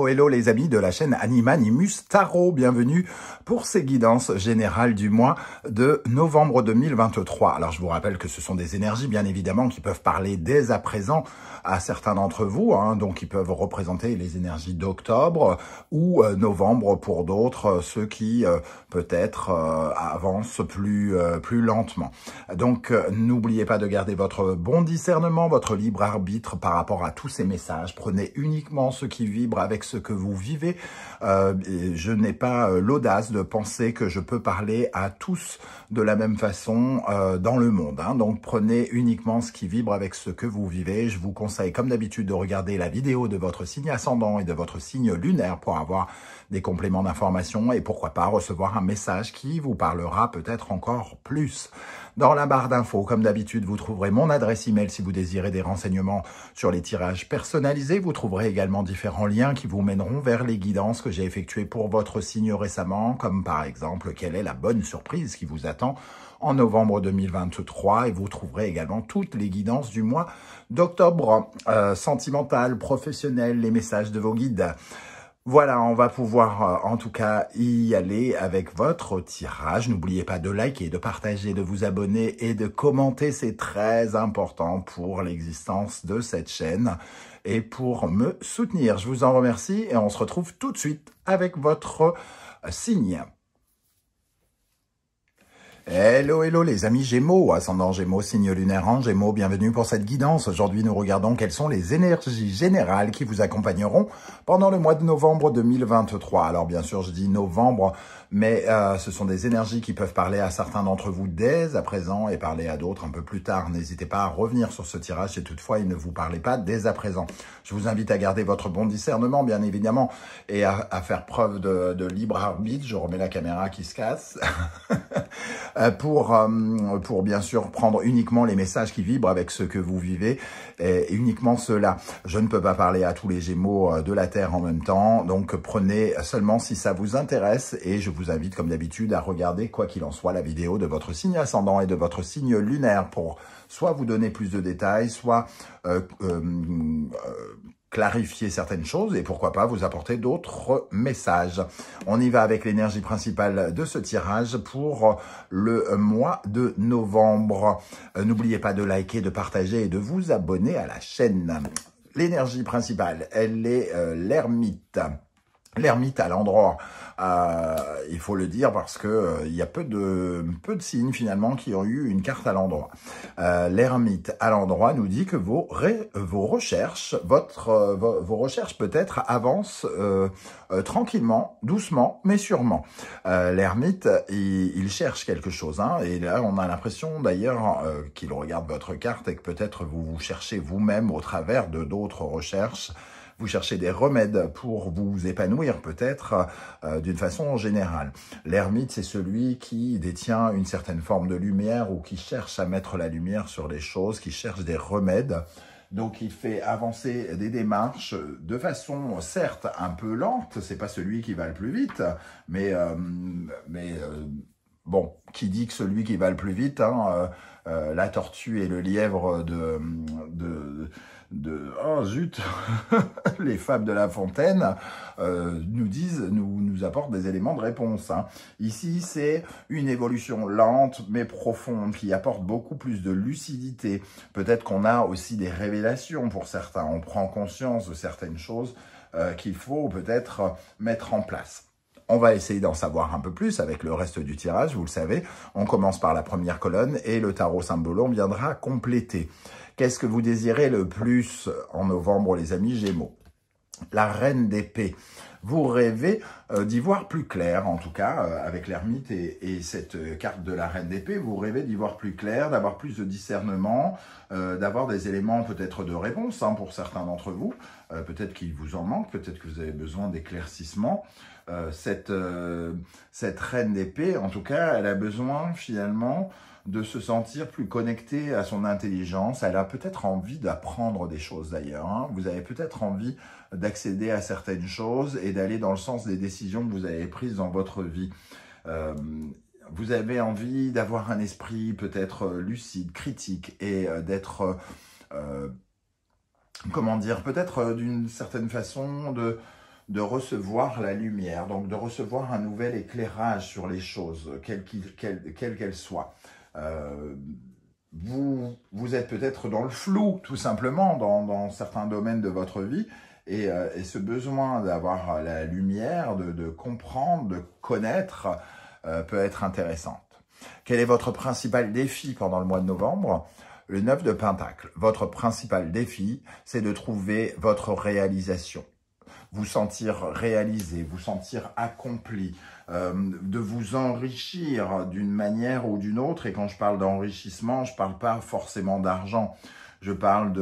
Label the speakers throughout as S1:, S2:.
S1: Hello, hello les amis de la chaîne Animanimus Tarot, bienvenue pour ces guidances générales du mois de novembre 2023. Alors je vous rappelle que ce sont des énergies bien évidemment qui peuvent parler dès à présent à certains d'entre vous, donc ils peuvent représenter les énergies d'octobre ou novembre pour d'autres, ceux qui peut-être avancent plus lentement. Donc n'oubliez pas de garder votre bon discernement, votre libre arbitre par rapport à tous ces messages. Prenez uniquement ce qui vibre avec ce que vous vivez. Je n'ai pas l'audace de penser que je peux parler à tous de la même façon dans le monde. Donc prenez uniquement ce qui vibre avec ce que vous vivez. Je vous conseille comme d'habitude de regarder la vidéo de votre signe ascendant et de votre signe lunaire pour avoir des compléments d'information et pourquoi pas recevoir un message qui vous parlera peut-être encore plus. Dans la barre d'infos, comme d'habitude, vous trouverez mon adresse email si vous désirez des renseignements sur les tirages personnalisés. Vous trouverez également différents liens qui vous mèneront vers les guidances que j'ai effectuées pour votre signe récemment, comme par exemple, quelle est la bonne surprise qui vous attend en novembre 2023. Et vous trouverez également toutes les guidances du mois d'octobre, sentimentales, professionnelles, les messages de vos guides. Voilà, on va pouvoir en tout cas y aller avec votre tirage. N'oubliez pas de liker, de partager, de vous abonner et de commenter. C'est très important pour l'existence de cette chaîne et pour me soutenir. Je vous en remercie et on se retrouve tout de suite avec votre signe. Hello, hello les amis Gémeaux, ascendant Gémeaux, signe lunaire en Gémeaux, bienvenue pour cette guidance. Aujourd'hui, nous regardons quelles sont les énergies générales qui vous accompagneront pendant le mois de novembre 2023. Alors bien sûr, je dis novembre, mais ce sont des énergies qui peuvent parler à certains d'entre vous dès à présent et parler à d'autres un peu plus tard. N'hésitez pas à revenir sur ce tirage si toutefois il ne vous parlait pas dès à présent. Je vous invite à garder votre bon discernement, bien évidemment, et à faire preuve de libre arbitre. Je remets la caméra qui se casse. Pour bien sûr prendre uniquement les messages qui vibrent avec ce que vous vivez et uniquement cela. Je ne peux pas parler à tous les Gémeaux de la Terre en même temps, donc prenez seulement si ça vous intéresse et je vous invite comme d'habitude à regarder quoi qu'il en soit la vidéo de votre signe ascendant et de votre signe lunaire pour soit vous donner plus de détails, soit clarifier certaines choses et pourquoi pas vous apporter d'autres messages. On y va avec l'énergie principale de ce tirage pour le mois de novembre. N'oubliez pas de liker, de partager et de vous abonner à la chaîne. L'énergie principale, elle est l'ermite. L'ermite à l'endroit, il faut le dire parce que il y a peu de signes finalement qui ont eu une carte à l'endroit. L'ermite à l'endroit nous dit que vos recherches, vos recherches peut-être avancent tranquillement, doucement, mais sûrement. L'ermite, il cherche quelque chose, et là on a l'impression d'ailleurs qu'il regarde votre carte et que peut-être vous cherchez vous-même au travers de d'autres recherches. Vous cherchez des remèdes pour vous épanouir peut-être d'une façon générale. L'ermite, c'est celui qui détient une certaine forme de lumière ou qui cherche à mettre la lumière sur les choses, qui cherche des remèdes. Donc, il fait avancer des démarches de façon, certes, un peu lente. C'est pas celui qui va le plus vite, mais bon, qui dit que celui qui va le plus vite, la tortue et le lièvre oh zut, les fables de La Fontaine nous apportent des éléments de réponse. Ici, c'est une évolution lente mais profonde qui apporte beaucoup plus de lucidité. Peut-être qu'on a aussi des révélations pour certains. On prend conscience de certaines choses qu'il faut peut-être mettre en place. On va essayer d'en savoir un peu plus avec le reste du tirage, vous le savez. On commence par la première colonne et le tarot Symbolon viendra compléter. Qu'est-ce que vous désirez le plus en novembre, les amis Gémeaux? La reine d'épée. Vous rêvez d'y voir plus clair, en tout cas, avec l'ermite et cette carte de la reine d'épée, vous rêvez d'y voir plus clair, d'avoir plus de discernement, d'avoir des éléments peut-être de réponse pour certains d'entre vous. Peut-être qu'il vous en manque, peut-être que vous avez besoin d'éclaircissement. Cette reine d'épée, en tout cas, elle a besoin finalement de se sentir plus connectée à son intelligence. Elle a peut-être envie d'apprendre des choses d'ailleurs. Vous avez peut-être envie d'accéder à certaines choses et d'aller dans le sens des décisions que vous avez prises dans votre vie. Vous avez envie d'avoir un esprit peut-être lucide, critique et d'être, comment dire, peut-être d'une certaine façon de recevoir la lumière, donc de recevoir un nouvel éclairage sur les choses, quelles qu'elles soient. Vous êtes peut-être dans le flou, tout simplement, dans certains domaines de votre vie, et ce besoin d'avoir la lumière, de comprendre, de connaître, peut être intéressante. Quel est votre principal défi pendant le mois de novembre? Le 9 de Pentacle. Votre principal défi, c'est de trouver votre réalisation. Vous sentir réalisé, vous sentir accompli, de vous enrichir d'une manière ou d'une autre. Et quand je parle d'enrichissement, je ne parle pas forcément d'argent. Je parle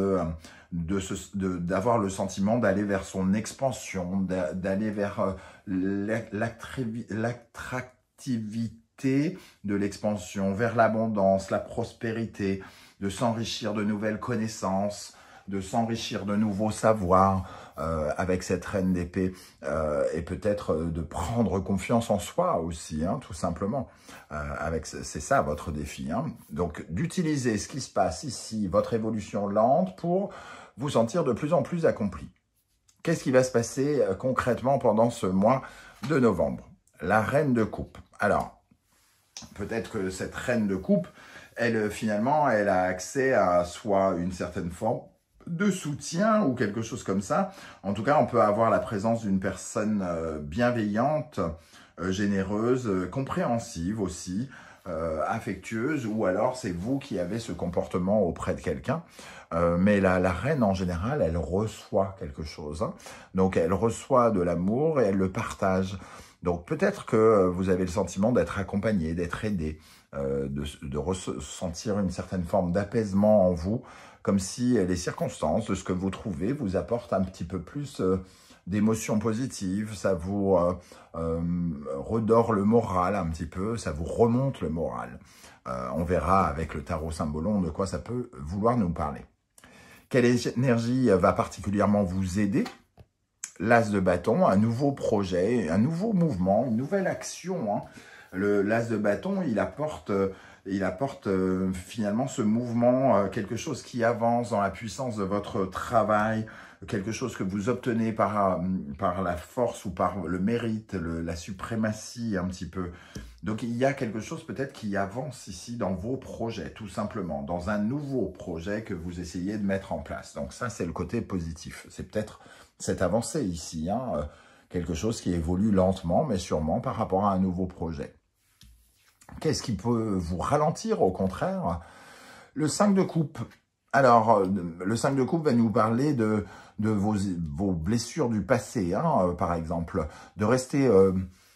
S1: d'avoir le sentiment d'aller vers son expansion, d'aller vers l'attractivité de l'expansion, vers l'abondance, la prospérité, de s'enrichir de nouvelles connaissances, de s'enrichir de nouveaux savoirs avec cette reine d'épée et peut-être de prendre confiance en soi aussi, hein, tout simplement. C'est ça votre défi. Hein. Donc d'utiliser ce qui se passe ici, votre évolution lente, pour vous sentir de plus en plus accompli. Qu'est-ce qui va se passer concrètement pendant ce mois de novembre? La reine de coupe. Alors, peut-être que cette reine de coupe, elle, finalement, elle a accès à soit une certaine forme de soutien ou quelque chose comme ça. En tout cas, on peut avoir la présence d'une personne bienveillante, généreuse, compréhensive aussi, affectueuse, ou alors c'est vous qui avez ce comportement auprès de quelqu'un. Mais la reine, en général, elle reçoit quelque chose. Hein. Donc, elle reçoit de l'amour et elle le partage. Donc, peut-être que vous avez le sentiment d'être accompagné, d'être aidé, de ressentir une certaine forme d'apaisement en vous, comme si les circonstances de ce que vous trouvez vous apportent un petit peu plus d'émotions positives, ça vous redore le moral un petit peu, ça vous remonte le moral. On verra avec le tarot Symbolon de quoi ça peut vouloir nous parler. Quelle énergie va particulièrement vous aider? L'As de bâton, un nouveau projet, un nouveau mouvement, une nouvelle action. Hein. L'As de bâton, il apporte finalement ce mouvement, quelque chose qui avance dans la puissance de votre travail, quelque chose que vous obtenez par la force ou par le mérite, la suprématie un petit peu. Donc il y a quelque chose peut-être qui avance ici dans vos projets, tout simplement, dans un nouveau projet que vous essayez de mettre en place. Donc ça, c'est le côté positif. C'est peut-être cette avancée ici, hein, quelque chose qui évolue lentement, mais sûrement par rapport à un nouveau projet. Qu'est-ce qui peut vous ralentir, au contraire? Le 5 de coupe. Alors, le 5 de coupe va nous parler de vos blessures du passé, hein, par exemple. De rester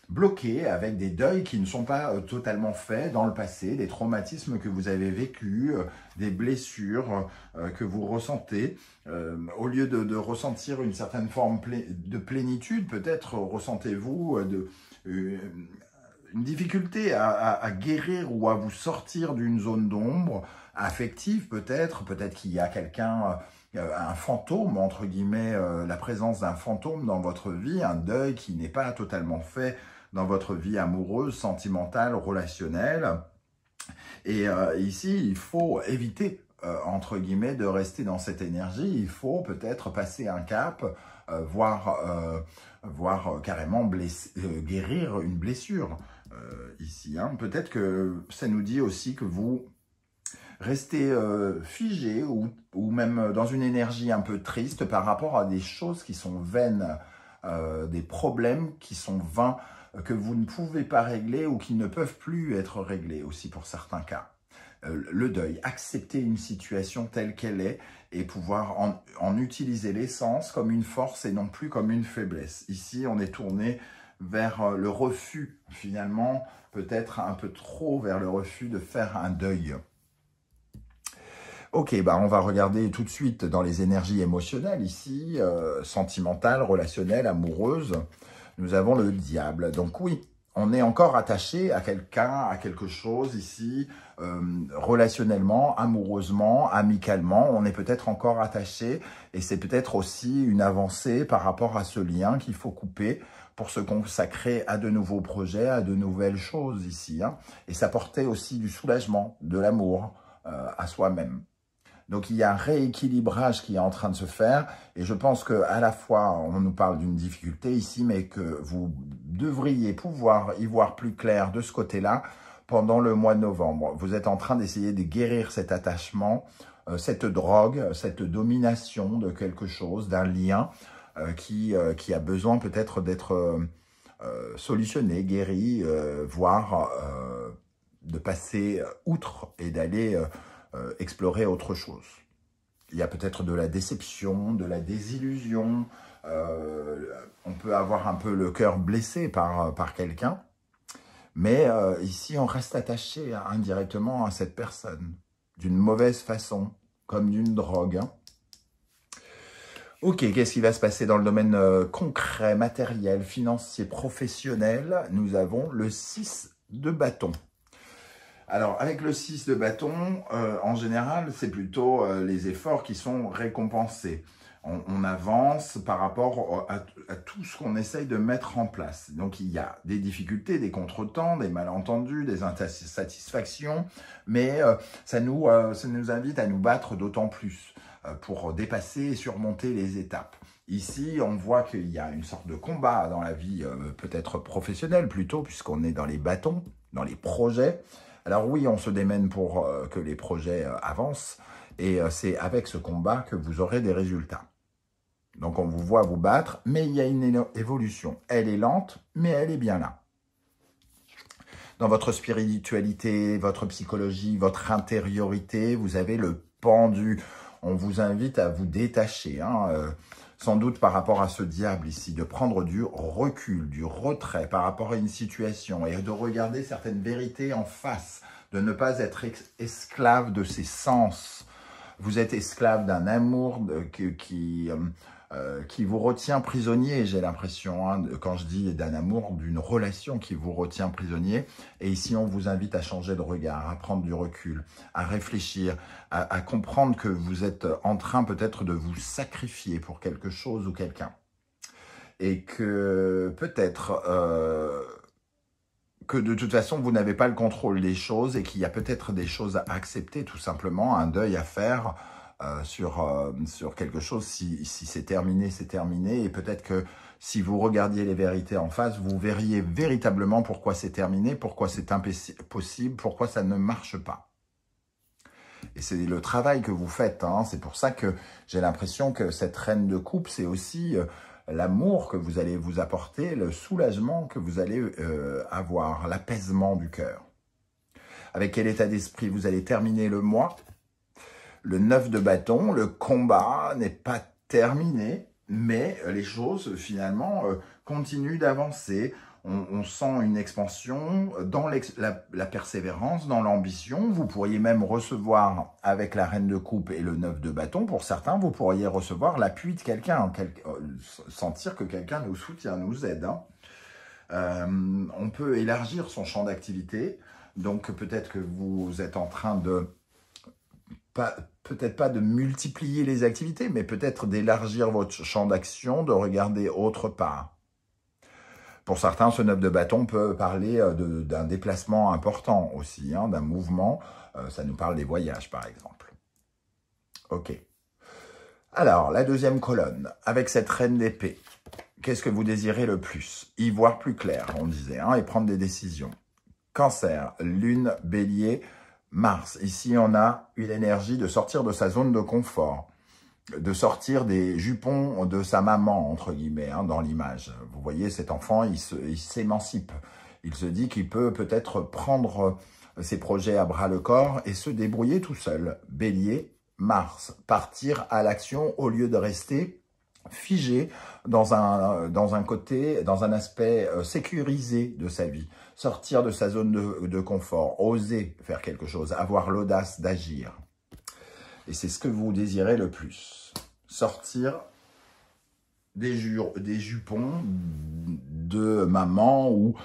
S1: bloqué avec des deuils qui ne sont pas totalement faits dans le passé, des traumatismes que vous avez vécus, des blessures que vous ressentez. Au lieu de ressentir une certaine forme de plénitude, peut-être ressentez-vous une difficulté à guérir ou à vous sortir d'une zone d'ombre affective peut-être qu'il y a quelqu'un, un fantôme, entre guillemets, la présence d'un fantôme dans votre vie, un deuil qui n'est pas totalement fait dans votre vie amoureuse, sentimentale, relationnelle. Et ici, il faut éviter, entre guillemets, de rester dans cette énergie. Il faut peut-être passer un cap, voire carrément guérir une blessure ici. Hein. Peut-être que ça nous dit aussi que vous restez figé ou même dans une énergie un peu triste par rapport à des choses qui sont vaines, des problèmes qui sont vains, que vous ne pouvez pas régler ou qui ne peuvent plus être réglés aussi pour certains cas. Le deuil, accepter une situation telle qu'elle est et pouvoir en utiliser l'essence comme une force et non plus comme une faiblesse. Ici, on est tourné vers le refus, finalement, peut-être un peu trop vers le refus de faire un deuil. Ok, bah on va regarder tout de suite dans les énergies émotionnelles ici, sentimentales, relationnelles, amoureuses. Nous avons le diable. Donc oui, on est encore attaché à quelqu'un, à quelque chose ici, relationnellement, amoureusement, amicalement. On est peut-être encore attaché et c'est peut-être aussi une avancée par rapport à ce lien qu'il faut couper pour se consacrer à de nouveaux projets, à de nouvelles choses ici. Hein. Et ça portait aussi du soulagement, de l'amour à soi-même. Donc, il y a un rééquilibrage qui est en train de se faire. Et je pense qu'à la fois, on nous parle d'une difficulté ici, mais que vous devriez pouvoir y voir plus clair de ce côté-là pendant le mois de novembre. Vous êtes en train d'essayer de guérir cet attachement, cette drogue, cette domination de quelque chose, d'un lien qui a besoin peut-être d'être solutionné, guéri, voire de passer outre et d'aller explorer autre chose. Il y a peut-être de la déception, de la désillusion, on peut avoir un peu le cœur blessé par quelqu'un, mais ici on reste attaché indirectement à cette personne, d'une mauvaise façon, comme d'une drogue. Hein. Ok, qu'est-ce qui va se passer dans le domaine concret, matériel, financier, professionnel? Nous avons le 6 de bâton. Alors, avec le 6 de bâton, en général, c'est plutôt les efforts qui sont récompensés. On avance par rapport à tout ce qu'on essaye de mettre en place. Donc, il y a des difficultés, des contretemps, des malentendus, des insatisfactions, mais ça nous invite à nous battre d'autant plus pour dépasser et surmonter les étapes. Ici, on voit qu'il y a une sorte de combat dans la vie, peut-être professionnelle plutôt, puisqu'on est dans les bâtons, dans les projets. Alors oui, on se démène pour que les projets avancent, et c'est avec ce combat que vous aurez des résultats. Donc on vous voit vous battre, mais il y a une évolution. Elle est lente, mais elle est bien là. Dans votre spiritualité, votre psychologie, votre intériorité, vous avez le pendu. On vous invite à vous détacher, hein, sans doute par rapport à ce diable ici, de prendre du recul, du retrait par rapport à une situation et de regarder certaines vérités en face, de ne pas être esclave de ses sens. Vous êtes esclave d'un amour qui vous retient prisonnier, j'ai l'impression, hein, quand je dis d'un amour, d'une relation qui vous retient prisonnier. Et ici, on vous invite à changer de regard, à prendre du recul, à réfléchir, à comprendre que vous êtes en train peut-être de vous sacrifier pour quelque chose ou quelqu'un. Et que peut-être que de toute façon, vous n'avez pas le contrôle des choses et qu'il y a peut-être des choses à accepter, tout simplement, un deuil à faire, sur quelque chose. Si c'est terminé, c'est terminé. Et peut-être que si vous regardiez les vérités en face, vous verriez véritablement pourquoi c'est terminé, pourquoi c'est impossible, pourquoi ça ne marche pas. Et c'est le travail que vous faites. Hein. C'est pour ça que j'ai l'impression que cette reine de coupe, c'est aussi l'amour que vous allez vous apporter, le soulagement que vous allez avoir, l'apaisement du cœur. Avec quel état d'esprit vous allez terminer le mois? Le 9 de bâton, le combat n'est pas terminé, mais les choses, finalement, continuent d'avancer. On sent une expansion dans la persévérance, dans l'ambition. Vous pourriez même recevoir, avec la reine de coupe et le 9 de bâton, pour certains, vous pourriez recevoir l'appui de quelqu'un, sentir que quelqu'un nous soutient, nous aide. Hein. On peut élargir son champ d'activité, donc peut-être que vous êtes en train de... peut-être pas de multiplier les activités, mais peut-être d'élargir votre champ d'action, de regarder autre part. Pour certains, ce 9 de bâton peut parler d'un déplacement important aussi, hein, d'un mouvement. Ça nous parle des voyages, par exemple. Ok. Alors, la deuxième colonne, avec cette reine d'épée, qu'est-ce que vous désirez le plus? Y voir plus clair, on disait, hein, et prendre des décisions. Cancer, lune, bélier, Mars. Ici, on a une énergie de sortir de sa zone de confort, de sortir des jupons de sa maman, entre guillemets, hein, dans l'image. Vous voyez, cet enfant, il s'émancipe. Il se dit qu'il peut peut-être prendre ses projets à bras-le-corps et se débrouiller tout seul. Bélier, Mars. Partir à l'action au lieu de rester figé dans un côté, dans un aspect sécurisé de sa vie. Sortir de sa zone de confort, oser faire quelque chose, avoir l'audace d'agir. Et c'est ce que vous désirez le plus. Sortir des jupons de maman ou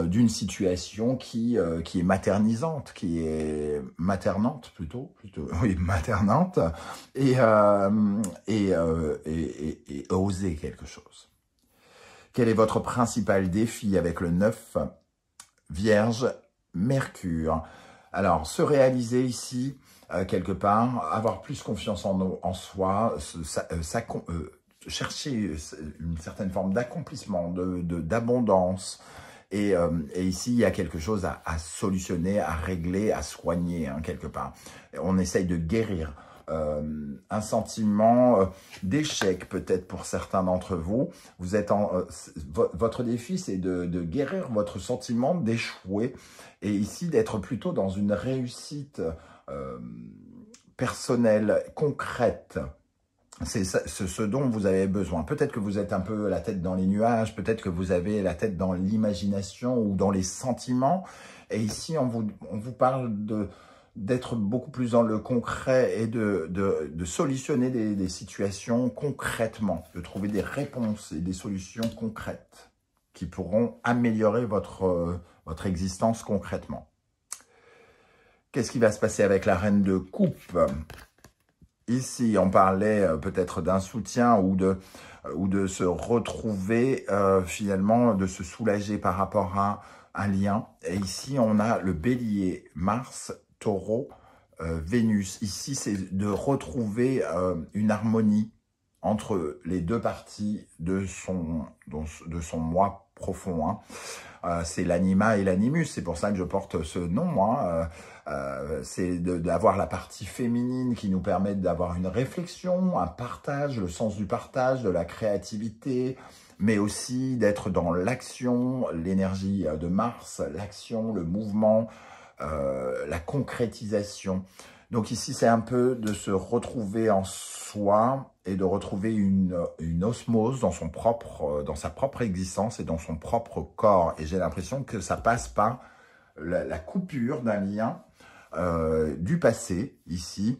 S1: d'une situation qui est maternisante, qui est maternante plutôt oui, maternante, et oser quelque chose. Quel est votre principal défi avec le 9 Vierge, Mercure? Alors, se réaliser ici, quelque part, avoir plus confiance en soi, chercher une certaine forme d'accomplissement, d'abondance. Et ici, il y a quelque chose à solutionner, à régler, à soigner, hein, quelque part. On essaye de guérir un sentiment d'échec, peut-être pour certains d'entre vous. Vous êtes votre défi, c'est de guérir votre sentiment d'échouer. Et ici, d'être plutôt dans une réussite personnelle, concrète. C'est ce dont vous avez besoin. Peut-être que vous êtes un peu la tête dans les nuages, peut-être que vous avez la tête dans l'imagination ou dans les sentiments. Et ici, on vous parle d'être beaucoup plus dans le concret et de solutionner des situations concrètement, de trouver des réponses et des solutions concrètes qui pourront améliorer votre existence concrètement. Qu'est-ce qui va se passer avec la reine de coupe ? Ici, on parlait peut-être d'un soutien ou de se retrouver finalement, de se soulager par rapport à un lien. Et ici, on a le bélier, Mars, Taureau, Vénus. Ici, c'est de retrouver une harmonie entre les deux parties de son moi profond. Hein. C'est l'anima et l'animus, c'est pour ça que je porte ce nom. Hein. C'est d'avoir la partie féminine qui nous permet d'avoir une réflexion, un partage, le sens du partage, de la créativité, mais aussi d'être dans l'action, l'énergie de Mars, l'action, le mouvement, la concrétisation. Donc ici, c'est un peu de se retrouver en soi et de retrouver une osmose dans sa propre existence et dans son propre corps. Et j'ai l'impression que ça passe par la coupure d'un lien du passé, ici,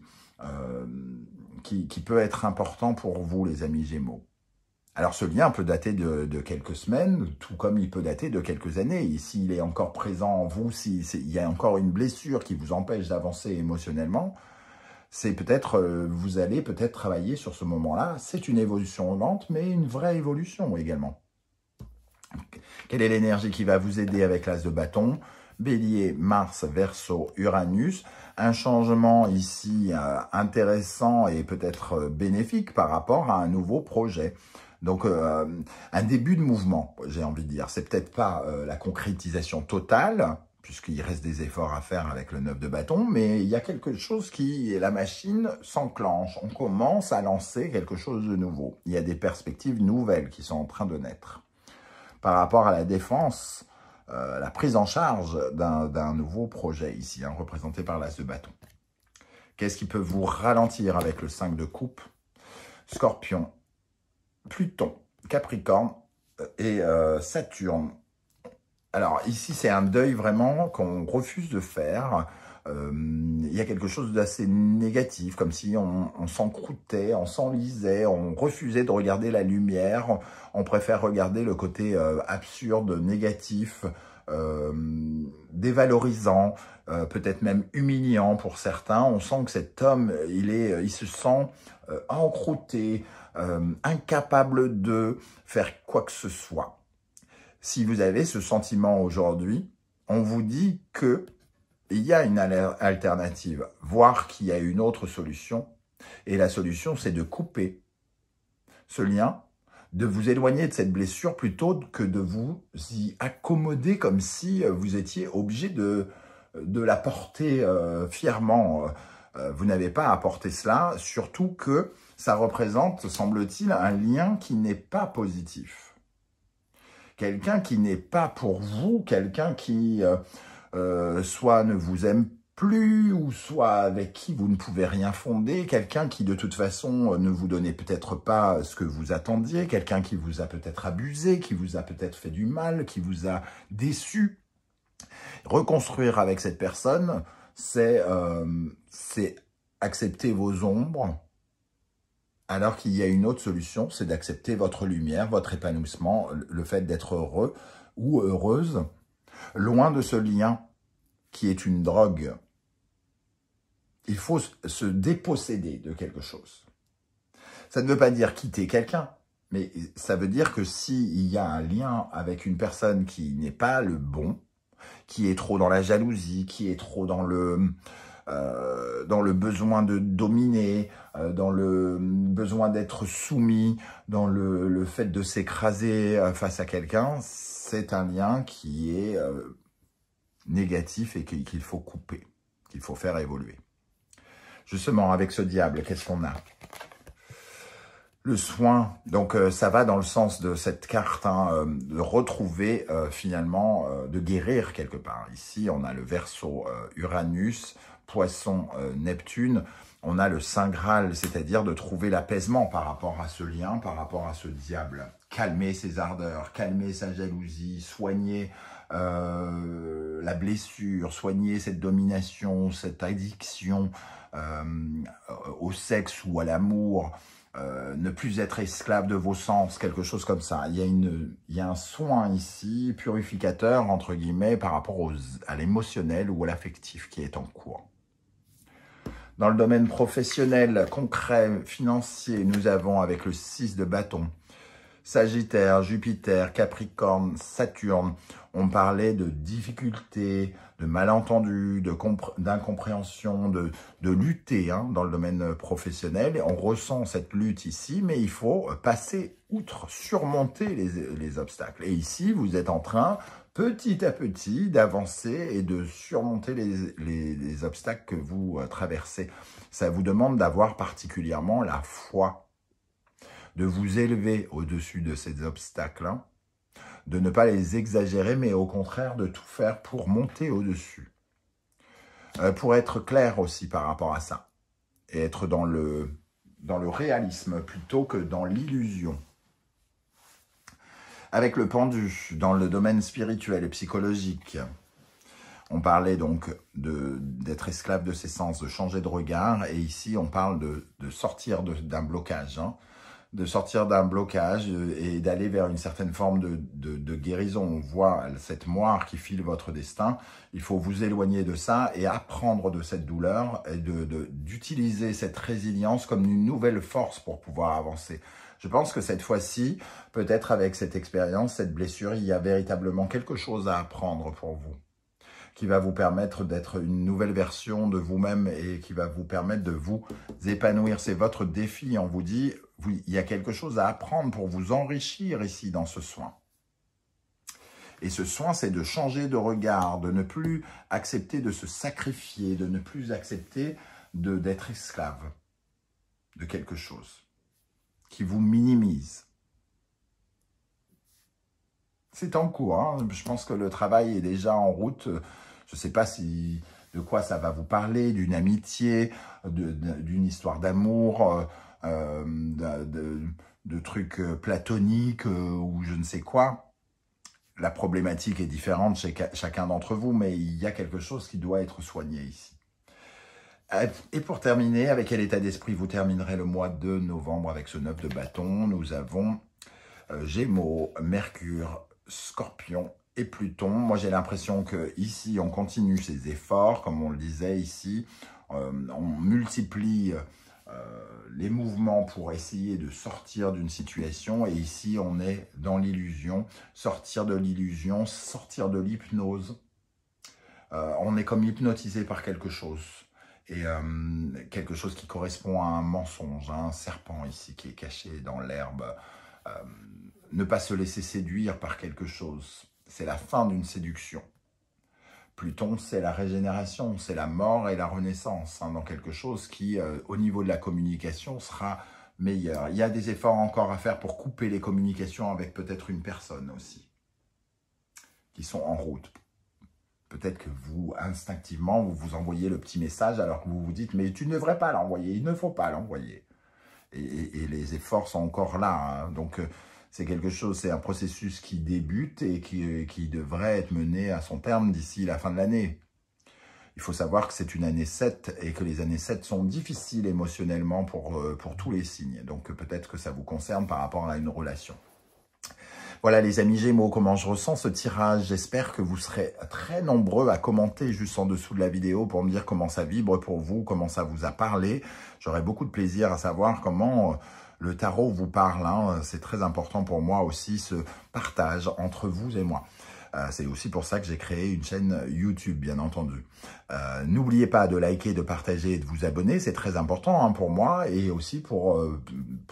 S1: qui peut être important pour vous, les amis Gémeaux. Alors, ce lien peut dater de quelques semaines, tout comme il peut dater de quelques années. Et s'il est encore présent en vous, s'il y a encore une blessure qui vous empêche d'avancer émotionnellement, c'est peut-être, vous allez peut-être travailler sur ce moment-là. C'est une évolution lente, mais une vraie évolution également. Quelle est l'énergie qui va vous aider avec l'As de bâton ? Bélier, Mars, Verseau, Uranus. Un changement ici intéressant et peut-être bénéfique par rapport à un nouveau projet. Donc, un début de mouvement, j'ai envie de dire. C'est peut-être pas la concrétisation totale, puisqu'il reste des efforts à faire avec le 9 de bâton, mais il y a quelque chose la machine s'enclenche. On commence à lancer quelque chose de nouveau. Il y a des perspectives nouvelles qui sont en train de naître. Par rapport à la défense, la prise en charge d'un nouveau projet ici, hein, représenté par l'As de bâton. Qu'est-ce qui peut vous ralentir avec le 5 de coupe? Scorpion, Pluton, Capricorne et Saturne. Alors ici, c'est un deuil vraiment qu'on refuse de faire. Il y a quelque chose d'assez négatif, comme si on s'encroutait, on s'enlisait, on refusait de regarder la lumière. On préfère regarder le côté absurde, négatif, dévalorisant, peut-être même humiliant pour certains. On sent que cet homme, il se sent encrouté, incapable de faire quoi que ce soit. Si vous avez ce sentiment aujourd'hui, on vous dit que il y a une alternative, voire qu'il y a une autre solution. Et la solution, c'est de couper ce lien, de vous éloigner de cette blessure plutôt que de vous y accommoder comme si vous étiez obligé de la porter fièrement. Vous n'avez pas à porter cela, surtout que ça représente, semble-t-il, un lien qui n'est pas positif. Quelqu'un qui n'est pas pour vous, quelqu'un qui soit ne vous aime plus, ou soit avec qui vous ne pouvez rien fonder, quelqu'un qui de toute façon ne vous donnait peut-être pas ce que vous attendiez, quelqu'un qui vous a peut-être abusé, qui vous a peut-être fait du mal, qui vous a déçu. Reconstruire avec cette personne, c'est accepter vos ombres, alors qu'il y a une autre solution, c'est d'accepter votre lumière, votre épanouissement, le fait d'être heureux ou heureuse, loin de ce lien qui est une drogue. Il faut se déposséder de quelque chose. Ça ne veut pas dire quitter quelqu'un, mais ça veut dire que s'il y a un lien avec une personne qui n'est pas le bon, qui est trop dans la jalousie, qui est trop dans dans le besoin de dominer, dans le besoin d'être soumis, dans le fait de s'écraser face à quelqu'un, c'est un lien qui est négatif et qu'il faut couper, qu'il faut faire évoluer. Justement, avec ce diable, qu'est-ce qu'on a? Le soin, donc ça va dans le sens de cette carte, hein, de retrouver finalement, de guérir quelque part. Ici, on a le Verseau Uranus, Poisson Neptune, on a le Saint Graal, c'est-à-dire de trouver l'apaisement par rapport à ce lien, par rapport à ce diable. Calmer ses ardeurs, calmer sa jalousie, soigner la blessure, soigner cette domination, cette addiction au sexe ou à l'amour, ne plus être esclave de vos sens, quelque chose comme ça. Il y a un soin ici, purificateur, entre guillemets, par rapport à l'émotionnel ou à l'affectif qui est en cours. Dans le domaine professionnel, concret, financier, nous avons avec le 6 de bâton, Sagittaire, Jupiter, Capricorne, Saturne. On parlait de difficultés, de malentendus, d'incompréhension, de lutter hein, dans le domaine professionnel. Et on ressent cette lutte ici, mais il faut passer outre, surmonter les obstacles. Et ici, vous êtes en train, petit à petit, d'avancer et de surmonter les obstacles que vous traversez. Ça vous demande d'avoir particulièrement la foi, de vous élever au-dessus de ces obstacles, hein, de ne pas les exagérer, mais au contraire de tout faire pour monter au-dessus. Pour être clair aussi par rapport à ça, et être dans le réalisme plutôt que dans l'illusion. Avec le pendu, dans le domaine spirituel et psychologique, on parlait donc d'être esclave de ses sens, de changer de regard, et ici on parle de sortir d'un blocage, hein, de sortir d'un blocage et d'aller vers une certaine forme de guérison. On voit cette moire qui file votre destin. Il faut vous éloigner de ça et apprendre de cette douleur et d'utiliser cette résilience comme une nouvelle force pour pouvoir avancer. Je pense que cette fois-ci, peut-être avec cette expérience, cette blessure, il y a véritablement quelque chose à apprendre pour vous, qui va vous permettre d'être une nouvelle version de vous-même et qui va vous permettre de vous épanouir. C'est votre défi. On vous dit, il y a quelque chose à apprendre pour vous enrichir ici dans ce soin. Et ce soin, c'est de changer de regard, de ne plus accepter de se sacrifier, de ne plus accepter d'être esclave de quelque chose qui vous minimise. C'est en cours, hein. Je pense que le travail est déjà en route. Je ne sais pas de quoi ça va vous parler, d'une amitié, d'une histoire d'amour, de trucs platoniques ou je ne sais quoi. La problématique est différente chez chacun d'entre vous, mais il y a quelque chose qui doit être soigné ici. Et pour terminer, avec quel état d'esprit vous terminerez le mois de novembre avec ce 9 de bâton? Nous avons Gémeaux, Mercure, Scorpion et Pluton. Moi, j'ai l'impression que ici, on continue ses efforts, comme on le disait ici. On multiplie les mouvements pour essayer de sortir d'une situation. Et ici, on est dans l'illusion. Sortir de l'illusion, sortir de l'hypnose. On est comme hypnotisé par quelque chose. Et quelque chose qui correspond à un mensonge, à un serpent ici qui est caché dans l'herbe. Ne pas se laisser séduire par quelque chose. C'est la fin d'une séduction. Pluton, c'est la régénération, c'est la mort et la renaissance, hein, dans quelque chose qui, au niveau de la communication, sera meilleur. Il y a des efforts encore à faire pour couper les communications avec peut-être une personne aussi, qui sont en route. Peut-être que vous, instinctivement, vous vous envoyez le petit message alors que vous vous dites « mais tu ne devrais pas l'envoyer, il ne faut pas l'envoyer ». Et les efforts sont encore là, hein. Donc c'est quelque chose, c'est un processus qui débute et qui devrait être mené à son terme d'ici la fin de l'année. Il faut savoir que c'est une année 7 et que les années 7 sont difficiles émotionnellement pour tous les signes. Donc peut-être que ça vous concerne par rapport à une relation. Voilà les amis Gémeaux, comment je ressens ce tirage. J'espère que vous serez très nombreux à commenter juste en dessous de la vidéo pour me dire comment ça vibre pour vous, comment ça vous a parlé. J'aurai beaucoup de plaisir à savoir comment le tarot vous parle, hein. C'est très important pour moi aussi ce partage entre vous et moi. C'est aussi pour ça que j'ai créé une chaîne YouTube, bien entendu. N'oubliez pas de liker, de partager et de vous abonner. C'est très important pour moi et aussi pour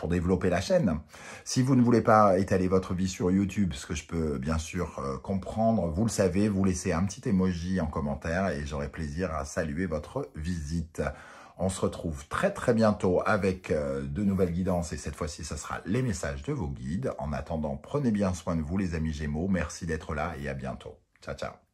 S1: développer la chaîne. Si vous ne voulez pas étaler votre vie sur YouTube, ce que je peux bien sûr comprendre, vous le savez, vous laissez un petit emoji en commentaire et j'aurai plaisir à saluer votre visite. On se retrouve très très bientôt avec de nouvelles guidances et cette fois-ci, ce sera les messages de vos guides. En attendant, prenez bien soin de vous les amis Gémeaux. Merci d'être là et à bientôt. Ciao, ciao.